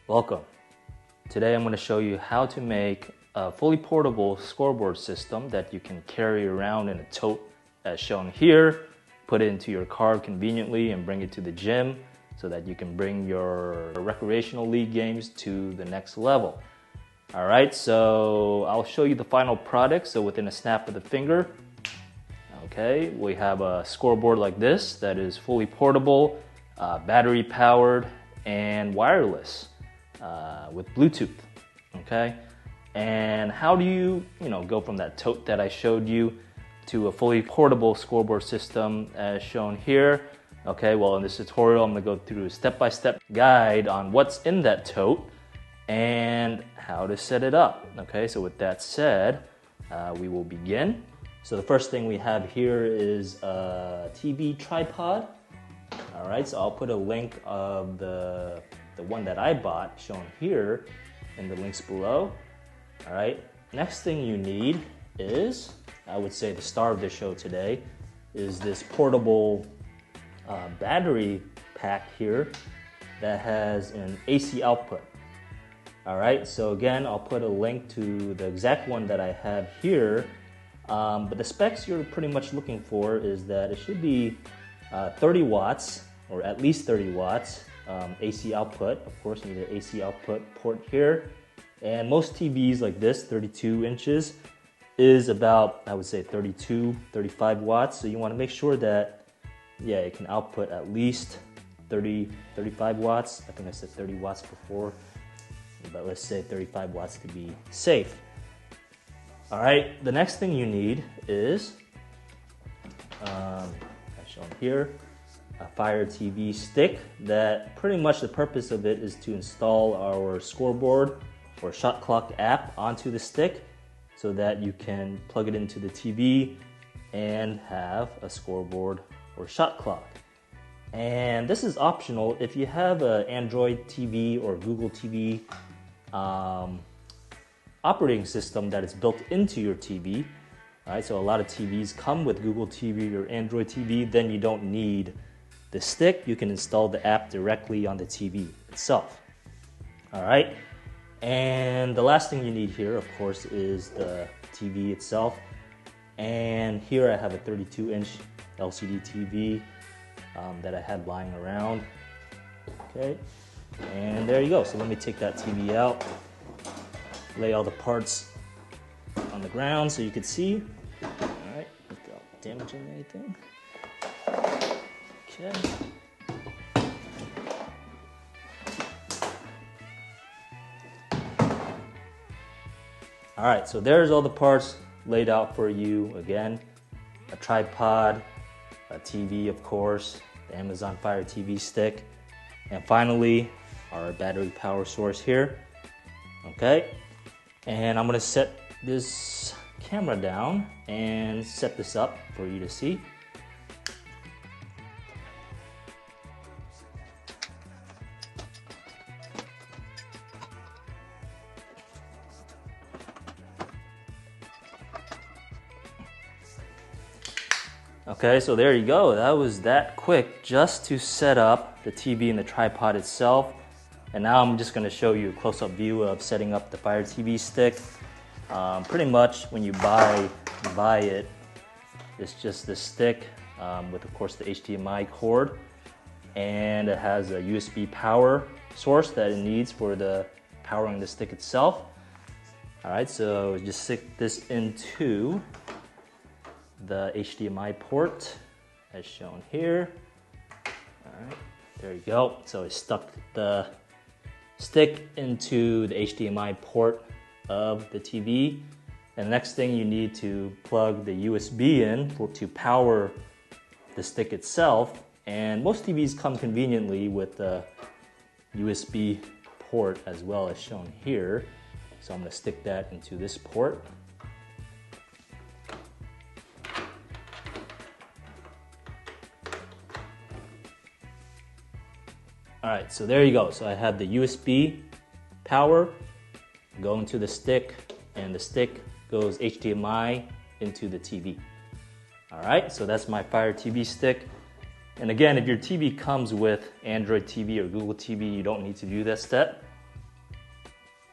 Welcome. Today I'm going to show you how to make a fully portable scoreboard system that you can carry around in a tote as shown here, put it into your car conveniently and bring it to the gym so that you can bring your recreational league games to the next level. Alright, so I'll show you the final product. So within a snap of the finger, okay, we have a scoreboard like this that is fully portable, battery powered, and wireless. With Bluetooth, okay? And how do you go from that tote that I showed you to a fully portable scoreboard system as shown here? Okay, well in this tutorial I'm gonna go through a step-by-step guide on what's in that tote and how to set it up. Okay, so with that said, we will begin. So the first thing we have here is a TV tripod. All right, so I'll put a link of the one that I bought shown here in the links below. All right, next thing you need is, I would say the star of the show today, is this portable battery pack here that has an AC output. All right, so again, I'll put a link to the exact one that I have here, but the specs you're pretty much looking for is that it should be 30 watts, or at least 30 watts, AC output. Of course, you need an AC output port here. And most TVs like this, 32 inches, is about, I would say, 32, 35 watts. So you want to make sure that, yeah, it can output at least 30, 35 watts. I think I said 30 watts before, but let's say 35 watts to be safe. All right, the next thing you need is, as shown here, a Fire TV stick that pretty much the purpose of it is to install our scoreboard or shot clock app onto the stick so that you can plug it into the TV and have a scoreboard or shot clock. And this is optional if you have an Android TV or Google TV operating system that is built into your TV. All right, so a lot of TVs come with Google TV or Android TV, then you don't need the stick. You can install the app directly on the TV itself. All right, and the last thing you need here, of course, is the TV itself. And here I have a 32-inch LCD TV that I had lying around. Okay, and there you go. So let me take that TV out, lay all the parts on the ground so you can see. All right, without damaging anything. Okay. All right, so there's all the parts laid out for you. Again, a tripod, a TV, of course, the Amazon Fire TV stick, and finally, our battery power source here. Okay, and I'm gonna set this camera down and set this up for you to see. Okay, so there you go. That was that quick just to set up the TV and the tripod itself. And now I'm just going to show you a close-up view of setting up the Fire TV stick. Pretty much when you buy it, it's just the stick with, of course, the HDMI cord. And it has a USB power source that it needs for the powering the stick itself. All right, so just stick this into the HDMI port as shown here. All right, there you go. So I stuck the stick into the HDMI port of the TV. And the next thing you need to plug the USB in to power the stick itself. And most TVs come conveniently with the USB port as well as shown here. So I'm going to stick that into this port. All right, so there you go. So I have the USB power going to the stick, and the stick goes HDMI into the TV. All right, so that's my Fire TV stick. And again, if your TV comes with Android TV or Google TV, you don't need to do that step.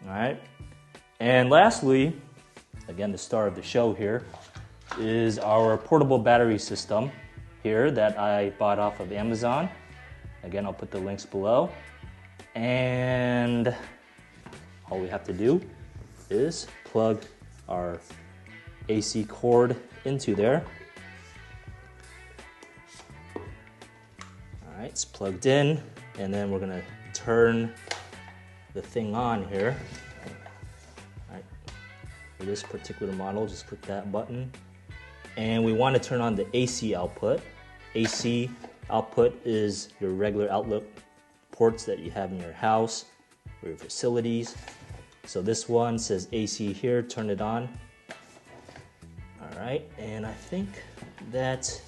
All right. And lastly, again, the star of the show here is our portable battery system here that I bought off of Amazon. Again, I'll put the links below. And all we have to do is plug our AC cord into there. All right, it's plugged in, and then we're gonna turn the thing on here. All right, for this particular model, just click that button. And we want to turn on the AC output. AC output is your regular outlet ports that you have in your house or your facilities. So this one says AC here, turn it on. All right, and I think that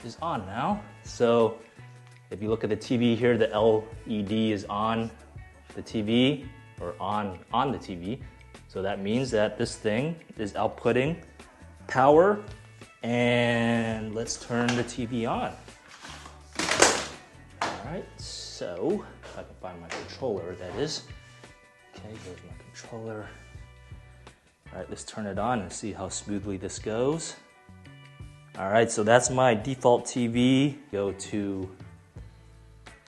is on now. So if you look at the TV here, the LED is on the TV or on the TV. So that means that this thing is outputting power. And let's turn the TV on. All right, so if I can find my controller, that is. Okay, here's my controller. All right, let's turn it on and see how smoothly this goes. All right, so that's my default TV. Go to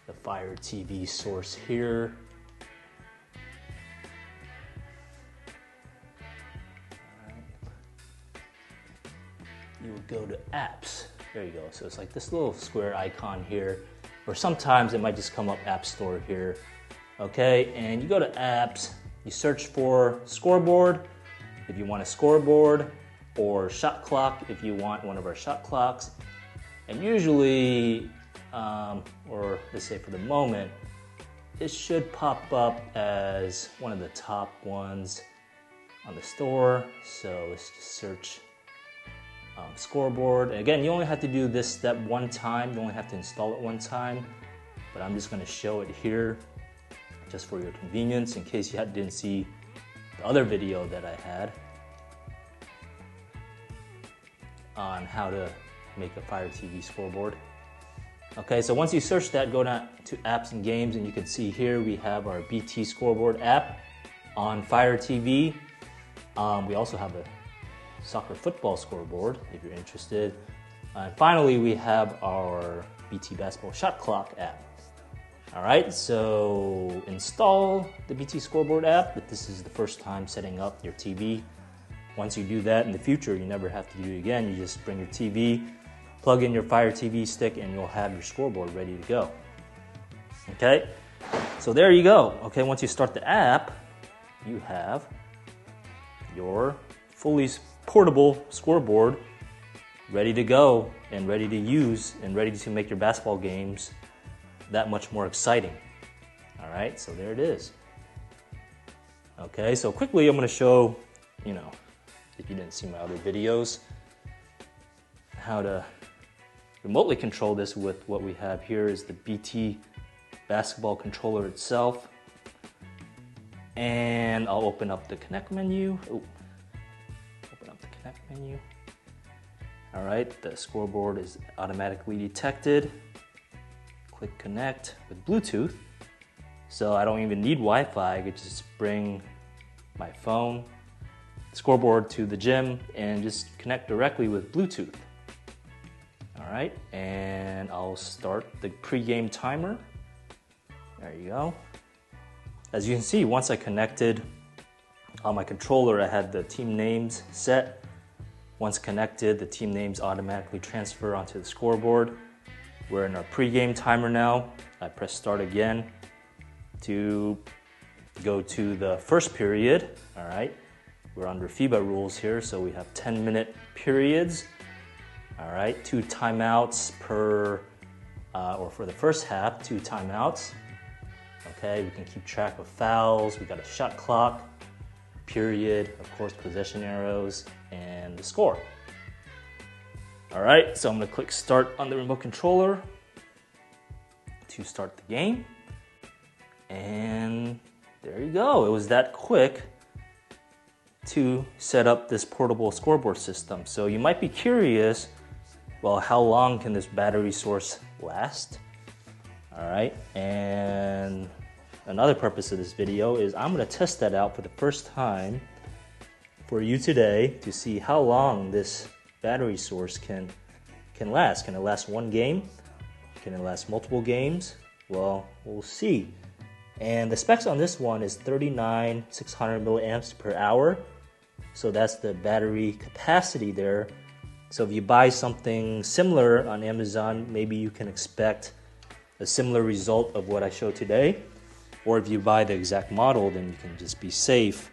the Fire TV source here. You would go to apps. There you go. So it's like this little square icon here, or sometimes it might just come up App Store here. Okay, and you go to apps, you search for scoreboard if you want a scoreboard, or shot clock if you want one of our shot clocks. And usually, or let's say for the moment, it should pop up as one of the top ones on the store. So let's just search scoreboard. And again, you only have to do this step one time. You only have to install it one time, but I'm just going to show it here just for your convenience in case you didn't see the other video that I had on how to make a Fire TV scoreboard. Okay, so once you search that, go down to apps and games, and you can see here we have our BT scoreboard app on Fire TV. We also have a soccer football scoreboard if you're interested. And finally, we have our BT basketball shot clock app. All right, so install the BT scoreboard app if this is the first time setting up your TV. Once you do that in the future, you never have to do it again. You just bring your TV, plug in your Fire TV stick, and you'll have your scoreboard ready to go. Okay, so there you go. Okay, once you start the app, you have your fully portable scoreboard ready to go and ready to use and ready to make your basketball games that much more exciting. All right, so there it is. Okay, so quickly I'm going to show, if you didn't see my other videos, how to remotely control this with what we have here is the BT basketball controller itself. And I'll open up the Connect menu. Menu. All right, the scoreboard is automatically detected. Click connect with Bluetooth. So I don't even need Wi-Fi. I could just bring my phone, scoreboard to the gym and just connect directly with Bluetooth. All right, and I'll start the pre-game timer. There you go. As you can see, once I connected on my controller, I had the team names set. Once connected, the team names automatically transfer onto the scoreboard. We're in our pre-game timer now. I press start again to go to the first period. All right, we're under FIBA rules here, so we have 10-minute periods. All right, 2 timeouts per, or for the first half, 2 timeouts. Okay, we can keep track of fouls. We got a shot clock, period, of course, possession arrows, and the score. All right, so I'm gonna click start on the remote controller to start the game. And there you go. It was that quick to set up this portable scoreboard system. So you might be curious, well, how long can this battery source last? All right, and another purpose of this video is I'm going to test that out for the first time for you today to see how long this battery source can last. Can it last one game? Can it last multiple games? Well, we'll see. And the specs on this one is 39,600 milliamps per hour. So that's the battery capacity there. So if you buy something similar on Amazon, maybe you can expect a similar result of what I showed today. Or if you buy the exact model, then you can just be safe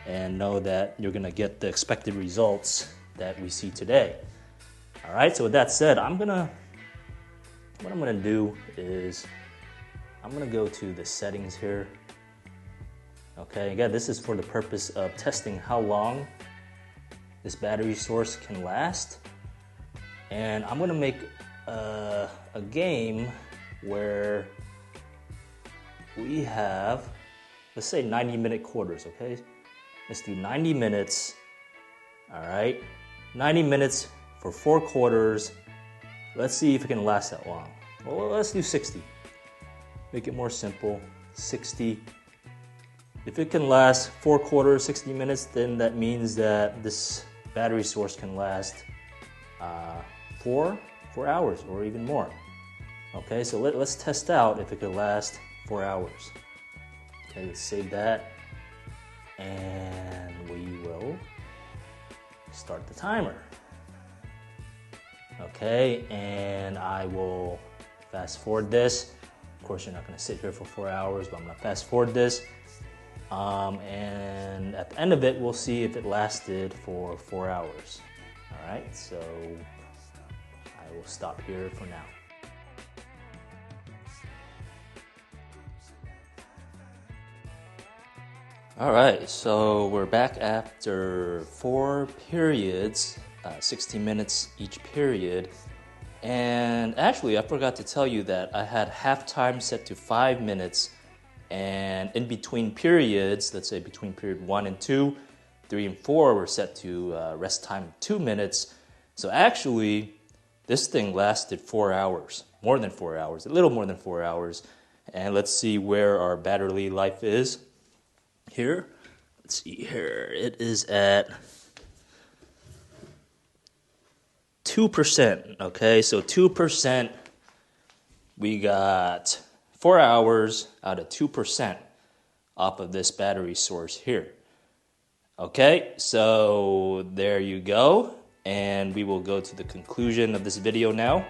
and know that you're gonna get the expected results that we see today. All right, so with that said, what I'm gonna do is I'm gonna go to the settings here. Okay, again, this is for the purpose of testing how long this battery source can last. And I'm gonna make a game where we have, let's say 90-minute quarters, okay? Let's do 90 minutes, all right? 90 minutes for 4 quarters. Let's see if it can last that long. Well, let's do 60. Make it more simple, 60. If it can last 4 quarters, 60 minutes, then that means that this battery source can last 4 hours or even more. Okay, so let's test out if it could last 4 hours. Okay, let's save that. And we will start the timer. Okay, and I will fast forward this. Of course, you're not going to sit here for 4 hours, but I'm going to fast forward this. And at the end of it, we'll see if it lasted for 4 hours. All right, so I will stop here for now. All right, so we're back after 4 periods, 60 minutes each period. And actually, I forgot to tell you that I had halftime set to 5 minutes. And in between periods, let's say between period 1 and 2, 3 and 4 were set to rest time of 2 minutes. So actually, this thing lasted 4 hours, more than 4 hours, a little more than 4 hours. And let's see where our battery life is here. Let's see here. It is at 2%. Okay, so 2%. We got 4 hours out of 2% off of this battery source here. Okay, so there you go. And we will go to the conclusion of this video now.